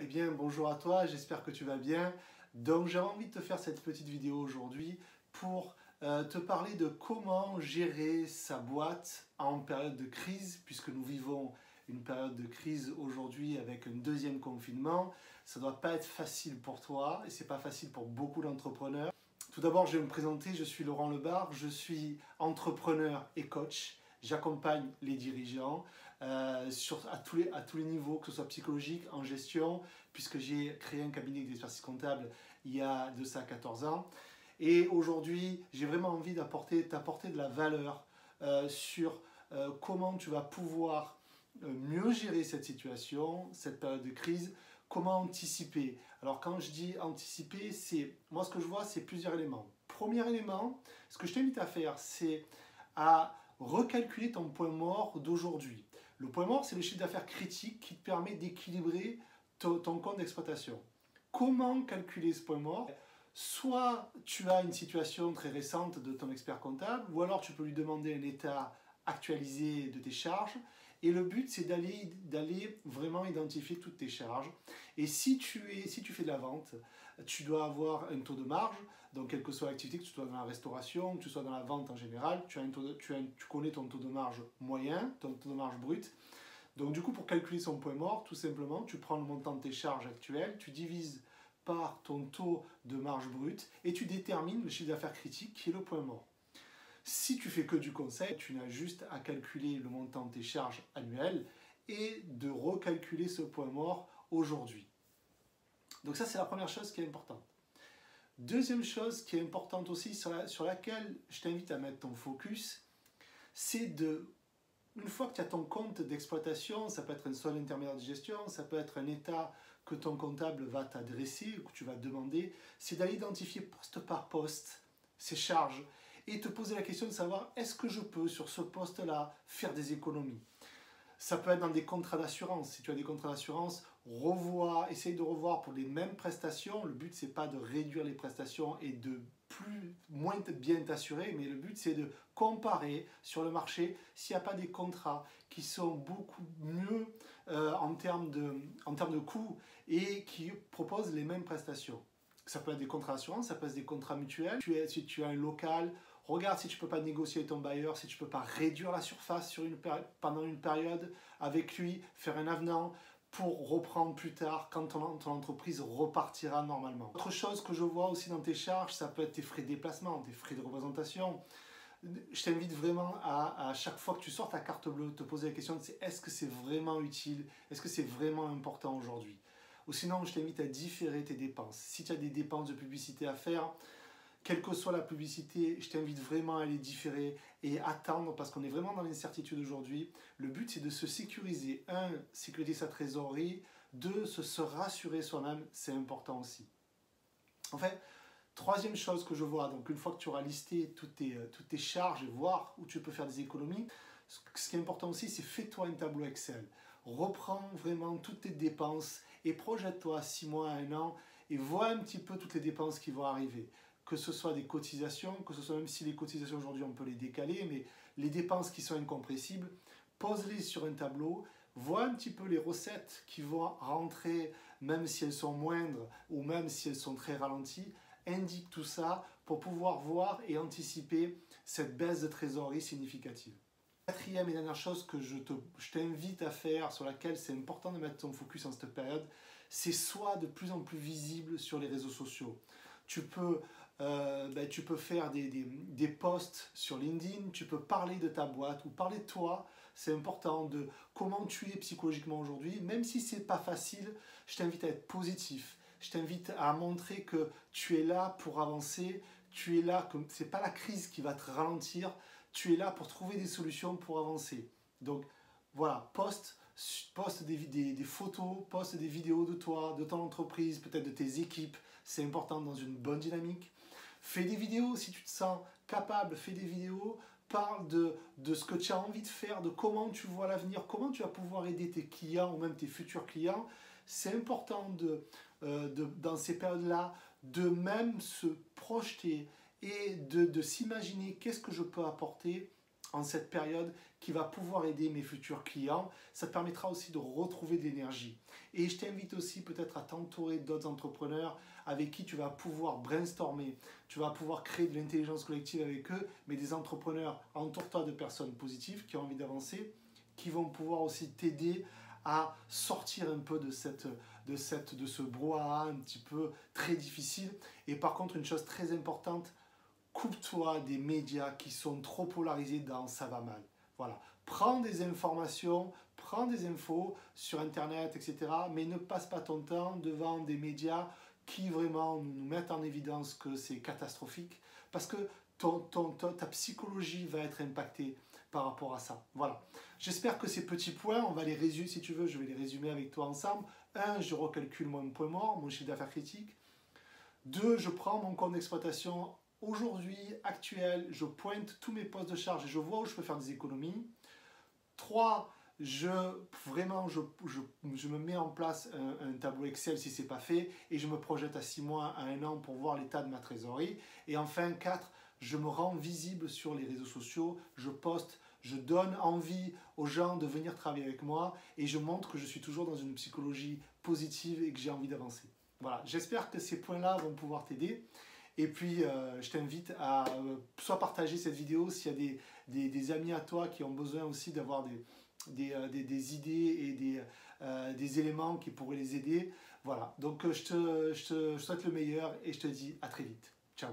Eh bien, bonjour à toi, j'espère que tu vas bien. Donc, j'ai envie de te faire cette petite vidéo aujourd'hui pour te parler de comment gérer sa boîte en période de crise, puisque nous vivons une période de crise aujourd'hui avec un deuxième confinement. Ça ne doit pas être facile pour toi et ce n'est pas facile pour beaucoup d'entrepreneurs. Tout d'abord, je vais me présenter, je suis Laurent Lebar, je suis entrepreneur et coach. J'accompagne les dirigeants à tous les niveaux, que ce soit psychologique, en gestion, puisque j'ai créé un cabinet d'expertise comptable il y a de ça 14 ans. Et aujourd'hui, j'ai vraiment envie t'apporter de la valeur sur comment tu vas pouvoir mieux gérer cette situation, cette période de crise, comment anticiper. Alors quand je dis anticiper, moi ce que je vois, c'est plusieurs éléments. Premier élément, ce que je t'invite à faire, c'est à recalculer ton point mort d'aujourd'hui. Le point mort, c'est le chiffre d'affaires critique qui te permet d'équilibrer ton compte d'exploitation. Comment calculer ce point mort? Soit tu as une situation très récente de ton expert comptable, ou alors tu peux lui demander un état actualisé de tes charges. Et le but, c'est d'aller vraiment identifier toutes tes charges. Et si tu fais de la vente, tu dois avoir un taux de marge. Donc, quelle que soit l'activité, que tu sois dans la restauration, que tu sois dans la vente en général, tu connais ton taux de marge moyen, ton taux de marge brut. Donc, du coup, pour calculer son point mort, tout simplement, tu prends le montant de tes charges actuelles, tu divises par ton taux de marge brute et tu détermines le chiffre d'affaires critique qui est le point mort. Si tu fais que du conseil, tu n'as juste à calculer le montant de tes charges annuelles et de recalculer ce point mort aujourd'hui. Donc ça, c'est la première chose qui est importante. Deuxième chose qui est importante aussi, sur laquelle je t'invite à mettre ton focus, c'est une fois que tu as ton compte d'exploitation, ça peut être un seul intermédiaire de gestion, ça peut être un état que ton comptable va t'adresser ou que tu vas demander, c'est d'aller identifier poste par poste ces charges et te poser la question de savoir est-ce que je peux sur ce poste-là faire des économies. Ça peut être dans des contrats d'assurance. Si tu as des contrats d'assurance, essaye de revoir pour les mêmes prestations. Le but, c'est pas de réduire les prestations et de moins bien t'assurer, mais le but, c'est de comparer sur le marché s'il n'y a pas des contrats qui sont beaucoup mieux en termes de coûts et qui proposent les mêmes prestations. Ça peut être des contrats d'assurance, ça peut être des contrats mutuels. Si tu as un local, regarde si tu ne peux pas négocier avec ton bailleur, si tu ne peux pas réduire la surface pendant une période avec lui, faire un avenant pour reprendre plus tard quand ton entreprise repartira normalement. Autre chose que je vois aussi dans tes charges, ça peut être tes frais de déplacement, tes frais de représentation. Je t'invite vraiment à chaque fois que tu sors ta carte bleue, te poser la question, est-ce que c'est vraiment utile? Est-ce que c'est vraiment important aujourd'hui? Ou sinon, je t'invite à différer tes dépenses. Si tu as des dépenses de publicité à faire, quelle que soit la publicité, je t'invite vraiment à les différer et attendre parce qu'on est vraiment dans l'incertitude aujourd'hui. Le but, c'est de se sécuriser. Un, sécuriser sa trésorerie. Deux, se rassurer soi-même, c'est important aussi. En fait, troisième chose que je vois, donc une fois que tu auras listé toutes tes charges et voir où tu peux faire des économies, ce qui est important aussi, c'est fais-toi un tableau Excel. Reprends vraiment toutes tes dépenses et projette-toi 6 mois à 1 an et vois un petit peu toutes les dépenses qui vont arriver. Que ce soit des cotisations, que ce soit même si les cotisations aujourd'hui on peut les décaler, mais les dépenses qui sont incompressibles, pose-les sur un tableau, vois un petit peu les recettes qui vont rentrer, même si elles sont moindres ou même si elles sont très ralenties, indique tout ça pour pouvoir voir et anticiper cette baisse de trésorerie significative. Quatrième et dernière chose que je t'invite à faire, sur laquelle c'est important de mettre ton focus en cette période, c'est soit de plus en plus visible sur les réseaux sociaux. Tu peux faire des posts sur LinkedIn, tu peux parler de ta boîte ou parler de toi. C'est important de comment tu es psychologiquement aujourd'hui. Même si ce n'est pas facile, je t'invite à être positif. Je t'invite à montrer que tu es là pour avancer. Tu es là, ce n'est pas la crise qui va te ralentir. Tu es là pour trouver des solutions pour avancer. Donc voilà, poste des photos, poste des vidéos de toi, de ton entreprise, peut-être de tes équipes. C'est important dans une bonne dynamique. Fais des vidéos si tu te sens capable, fais des vidéos, parle de ce que tu as envie de faire, de comment tu vois l'avenir, comment tu vas pouvoir aider tes clients ou même tes futurs clients. C'est important dans ces périodes-là de même se projeter et de s'imaginer qu'est-ce que je peux apporter en cette période qui va pouvoir aider mes futurs clients. Ça te permettra aussi de retrouver de l'énergie. Et je t'invite aussi peut-être à t'entourer d'autres entrepreneurs avec qui tu vas pouvoir brainstormer, tu vas pouvoir créer de l'intelligence collective avec eux, mais des entrepreneurs, entoure-toi de personnes positives qui ont envie d'avancer, qui vont pouvoir aussi t'aider à sortir un peu de ce brouhaha un petit peu très difficile. Et par contre, une chose très importante, coupe-toi des médias qui sont trop polarisés dans ça va mal. Voilà. Prends des informations, prends des infos sur Internet, etc. Mais ne passe pas ton temps devant des médias qui vraiment nous mettent en évidence que c'est catastrophique. Parce que ta psychologie va être impactée par rapport à ça. Voilà. J'espère que ces petits points, on va les résumer, si tu veux, je vais les résumer avec toi ensemble. 1, je recalcule mon point mort, mon chiffre d'affaires critique. 2, je prends mon compte d'exploitation aujourd'hui, actuel, je pointe tous mes postes de charge et je vois où je peux faire des économies. 3, je me mets en place un tableau Excel si ce n'est pas fait et je me projette à 6 mois, à 1 an pour voir l'état de ma trésorerie. Et enfin, 4, je me rends visible sur les réseaux sociaux, je poste, je donne envie aux gens de venir travailler avec moi et je montre que je suis toujours dans une psychologie positive et que j'ai envie d'avancer. Voilà, j'espère que ces points-là vont pouvoir t'aider. Et puis, je t'invite à soit partager cette vidéo s'il y a des amis à toi qui ont besoin aussi d'avoir des idées et des éléments qui pourraient les aider. Voilà, donc je te souhaite le meilleur et je te dis à très vite. Ciao.